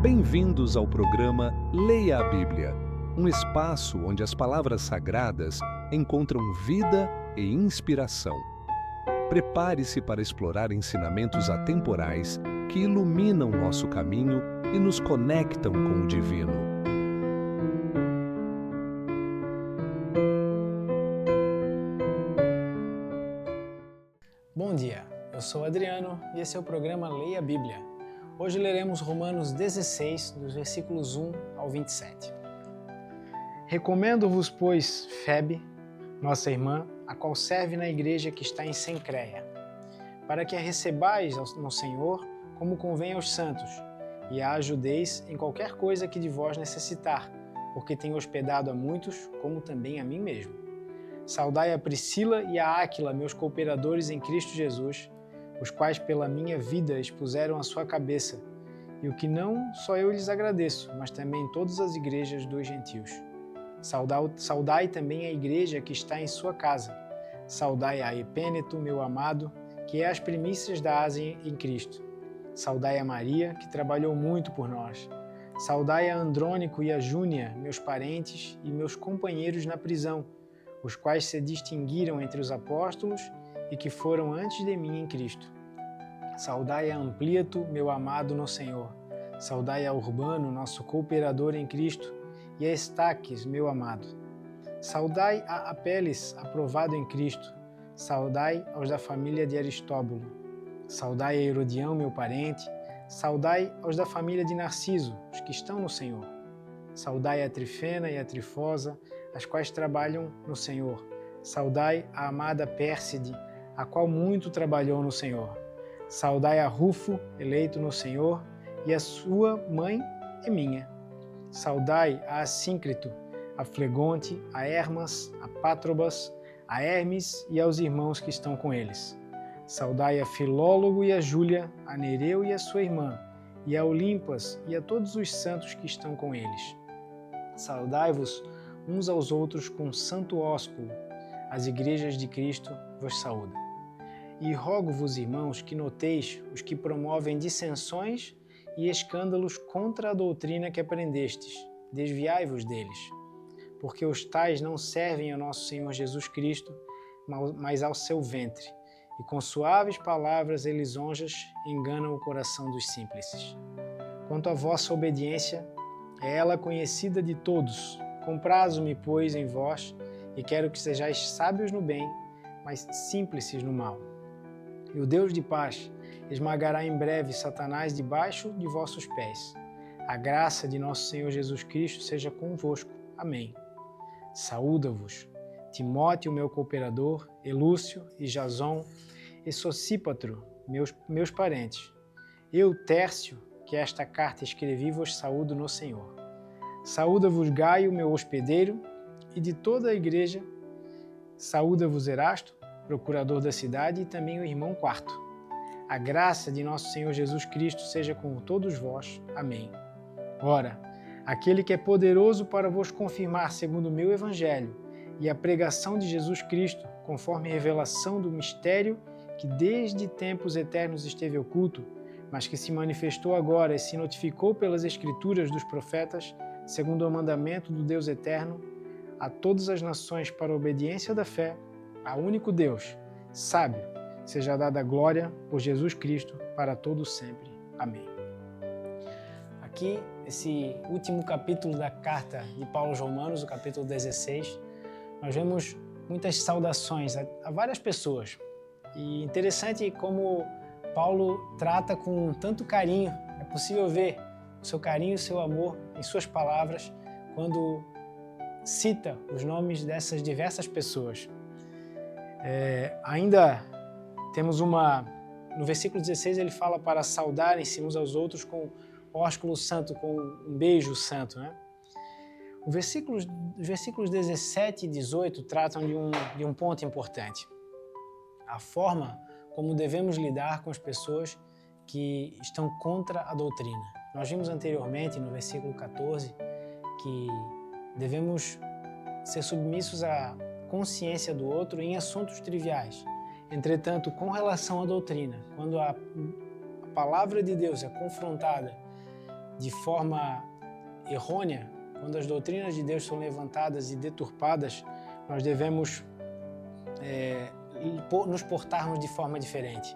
Bem-vindos ao programa Leia a Bíblia, um espaço onde as palavras sagradas encontram vida e inspiração. Prepare-se para explorar ensinamentos atemporais que iluminam nosso caminho e nos conectam com o divino. Bom dia, eu sou Adriano e esse é o programa Leia a Bíblia. Hoje leremos Romanos 16, dos versículos 1 ao 27. Recomendo-vos, pois, Febe, nossa irmã, a qual serve na igreja que está em Cencreia, para que a recebais no Senhor como convém aos santos, e a ajudeis em qualquer coisa que de vós necessitar, porque tenho hospedado a muitos, como também a mim mesmo. Saudai a Priscila e a Áquila, meus cooperadores em Cristo Jesus, os quais pela minha vida expuseram a sua cabeça, e o que não só eu lhes agradeço, mas também todas as igrejas dos gentios. Saudai também a igreja que está em sua casa. Saudai a Epêneto, meu amado, que é as primícias da Ásia em Cristo. Saudai a Maria, que trabalhou muito por nós. Saudai a Andrônico e a Júnia, meus parentes e meus companheiros na prisão, os quais se distinguiram entre os apóstolos e que foram antes de mim em Cristo. Saudai a Amplíato, meu amado no Senhor. Saudai a Urbano, nosso cooperador em Cristo, e a Estaques, meu amado. Saudai a Apeles, aprovado em Cristo. Saudai aos da família de Aristóbulo. Saudai a Herodião, meu parente. Saudai aos da família de Narciso, os que estão no Senhor. Saudai a Trifena e a Trifosa, as quais trabalham no Senhor. Saudai a amada Pérside, a qual muito trabalhou no Senhor. Saudai a Rufo, eleito no Senhor, e a sua mãe é minha. Saudai a Assíncrito, a Flegonte, a Hermas, a Pátrobas, a Hermes e aos irmãos que estão com eles. Saudai a Filólogo e a Júlia, a Nereu e a sua irmã, e a Olimpas e a todos os santos que estão com eles. Saudai-vos uns aos outros com santo ósculo. As igrejas de Cristo vos saúdam. E rogo-vos, irmãos, que noteis os que promovem dissensões e escândalos contra a doutrina que aprendestes. Desviai-vos deles, porque os tais não servem ao nosso Senhor Jesus Cristo, mas ao seu ventre, e com suaves palavras e lisonjas enganam o coração dos simples. Quanto à vossa obediência, é ela conhecida de todos. Comprazo-me, pois, em vós, e quero que sejais sábios no bem, mas simples no mal. E o Deus de paz esmagará em breve Satanás debaixo de vossos pés. A graça de nosso Senhor Jesus Cristo seja convosco. Amém. Saúda-vos Timóteo, meu cooperador, Elúcio e Jason, e Sosípatro, meus parentes. Eu, Tércio, que esta carta escrevi, vos saúdo no Senhor. Saúda-vos Gaio, meu hospedeiro, e de toda a igreja. Saúda-vos Erasto, procurador da cidade, e também o irmão Quarto. A graça de nosso Senhor Jesus Cristo seja com todos vós. Amém. Ora, aquele que é poderoso para vos confirmar segundo o meu evangelho e a pregação de Jesus Cristo, conforme a revelação do mistério que desde tempos eternos esteve oculto, mas que se manifestou agora e se notificou pelas escrituras dos profetas, segundo o mandamento do Deus eterno, a todas as nações para a obediência da fé, a único Deus, sábio, seja dada a glória por Jesus Cristo para todos sempre. Amém. Aqui, esse último capítulo da carta de Paulo aos Romanos, o capítulo 16, nós vemos muitas saudações a várias pessoas. E interessante como Paulo trata com tanto carinho, é possível ver o seu carinho e o seu amor em suas palavras quando cita os nomes dessas diversas pessoas. Ainda temos no versículo 16 ele fala para saudarem-se uns aos outros com ósculo santo, com um beijo santo, né? Os versículos 17 e 18 tratam de um ponto importante. A forma como devemos lidar com as pessoas que estão contra a doutrina. Nós vimos anteriormente, no versículo 14, que devemos ser submissos à consciência do outro em assuntos triviais. Entretanto, com relação à doutrina, quando a palavra de Deus é confrontada de forma errônea, quando as doutrinas de Deus são levantadas e deturpadas, nós devemos nos portarmos de forma diferente.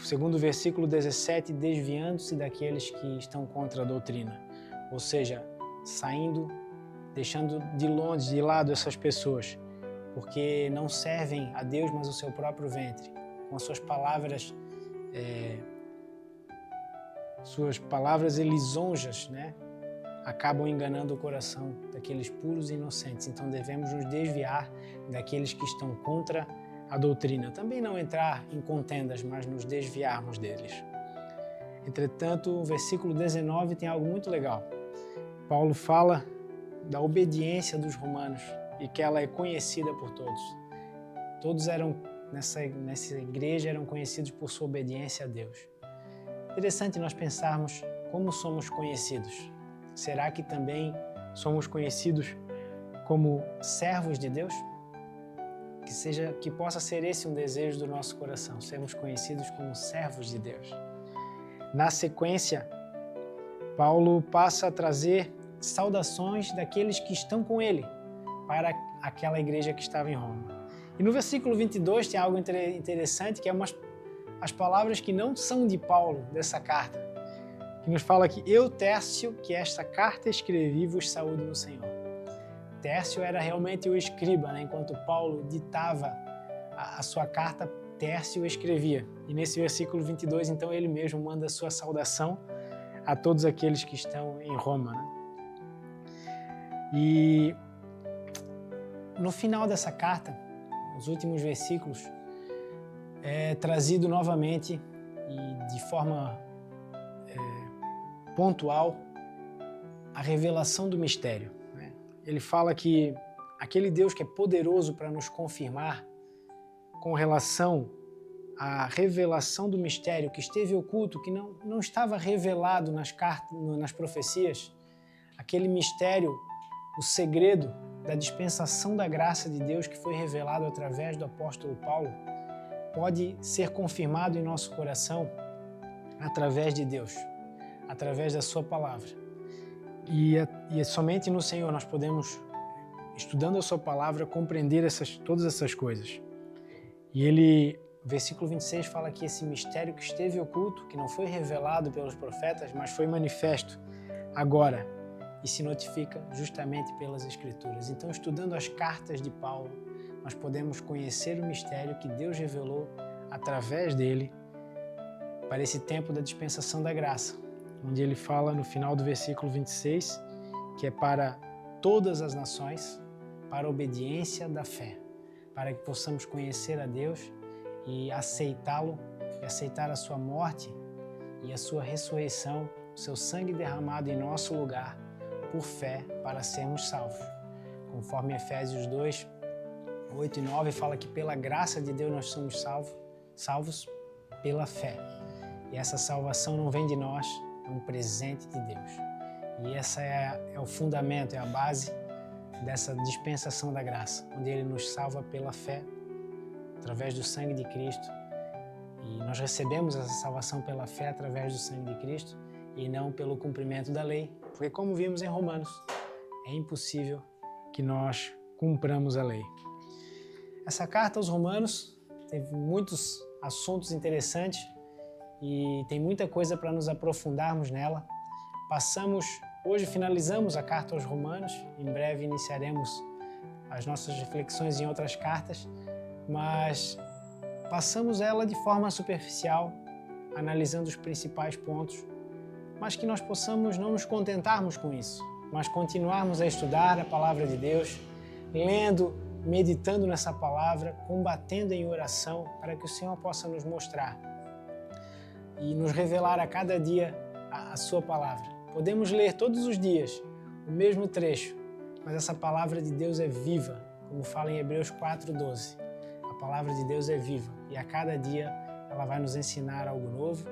Segundo o versículo 17, desviando-se daqueles que estão contra a doutrina. Ou seja, saindo, deixando de lado essas pessoas, porque não servem a Deus, mas o seu próprio ventre. Com as suas palavras lisonjas, né? Acabam enganando o coração daqueles puros e inocentes. Então devemos nos desviar daqueles que estão contra a doutrina. Também não entrar em contendas, mas nos desviarmos deles. Entretanto, o versículo 19 tem algo muito legal. Paulo fala da obediência dos romanos e que ela é conhecida por todos. Todos nessa igreja eram conhecidos por sua obediência a Deus. Interessante nós pensarmos como somos conhecidos. Será que também somos conhecidos como servos de Deus? Que possa ser esse um desejo do nosso coração, sermos conhecidos como servos de Deus. Na sequência, Paulo passa a trazer saudações daqueles que estão com ele para aquela igreja que estava em Roma. E no versículo 22 tem algo interessante, que é as palavras que não são de Paulo, dessa carta, que nos fala que eu, Tércio, que esta carta escrevi, vos saúdo no Senhor. Tércio era realmente o escriba, né? Enquanto Paulo ditava a sua carta, Tércio escrevia. E nesse versículo 22, então, ele mesmo manda a sua saudação a todos aqueles que estão em Roma, né? E no final dessa carta, nos últimos versículos, é trazido novamente e de forma pontual a revelação do mistério. Ele fala que aquele Deus que é poderoso para nos confirmar com relação à revelação do mistério que esteve oculto, que não estava revelado nas profecias, aquele mistério, o segredo da dispensação da graça de Deus que foi revelado através do apóstolo Paulo, pode ser confirmado em nosso coração através de Deus, através da sua palavra. E é somente no Senhor nós podemos, estudando a sua palavra, compreender todas essas coisas. E o versículo 26 fala que esse mistério que esteve oculto, que não foi revelado pelos profetas, mas foi manifesto agora e se notifica justamente pelas Escrituras. Então, estudando as cartas de Paulo, nós podemos conhecer o mistério que Deus revelou através dele para esse tempo da dispensação da graça, onde ele fala no final do versículo 26, que é para todas as nações, para a obediência da fé, para que possamos conhecer a Deus e aceitá-lo, e aceitar a sua morte e a sua ressurreição, o seu sangue derramado em nosso lugar, por fé, para sermos salvos. Conforme Efésios 2, 8 e 9, fala que pela graça de Deus nós somos salvos pela fé. E essa salvação não vem de nós, é um presente de Deus. E essa é o fundamento, é a base dessa dispensação da graça, onde Ele nos salva pela fé, através do sangue de Cristo. E nós recebemos essa salvação pela fé através do sangue de Cristo e não pelo cumprimento da lei, porque como vimos em Romanos, é impossível que nós cumpramos a lei. Essa carta aos Romanos teve muitos assuntos interessantes e tem muita coisa para nos aprofundarmos nela. Hoje finalizamos a carta aos Romanos, em breve iniciaremos as nossas reflexões em outras cartas, mas passamos ela de forma superficial, analisando os principais pontos, mas que nós possamos não nos contentarmos com isso, mas continuarmos a estudar a palavra de Deus, lendo, meditando nessa palavra, combatendo em oração, para que o Senhor possa nos mostrar e nos revelar a cada dia a sua palavra. Podemos ler todos os dias o mesmo trecho, mas essa palavra de Deus é viva, como fala em Hebreus 4:12. A palavra de Deus é viva e a cada dia ela vai nos ensinar algo novo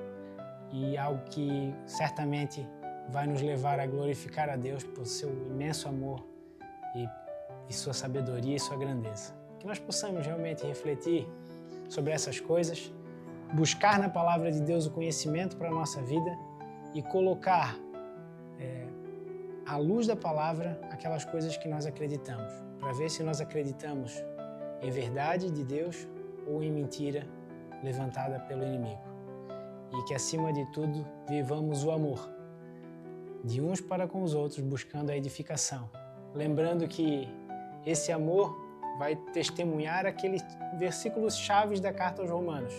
e algo que certamente vai nos levar a glorificar a Deus por seu imenso amor e sua sabedoria e sua grandeza. Que nós possamos realmente refletir sobre essas coisas, buscar na palavra de Deus o conhecimento para a nossa vida e colocar à luz da palavra aquelas coisas que nós acreditamos, para ver se nós acreditamos em verdade de Deus ou em mentira levantada pelo inimigo. E que, acima de tudo, vivamos o amor de uns para com os outros, buscando a edificação. Lembrando que esse amor vai testemunhar aqueles versículos chaves da carta aos Romanos,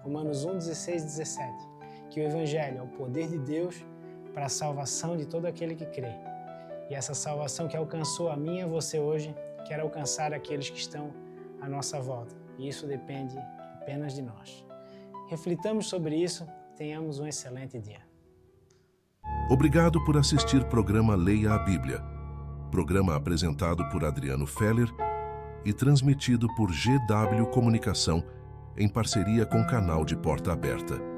Romanos 1, 16 e 17, que o Evangelho é o poder de Deus para a salvação de todo aquele que crê. E essa salvação que alcançou a mim e a você hoje, quer alcançar aqueles que estão à nossa volta. E isso depende apenas de nós. Reflitamos sobre isso, tenhamos um excelente dia. Obrigado por assistir o programa Leia a Bíblia. Programa apresentado por Adriano Feller e transmitido por GW Comunicação em parceria com o canal de Porta Aberta.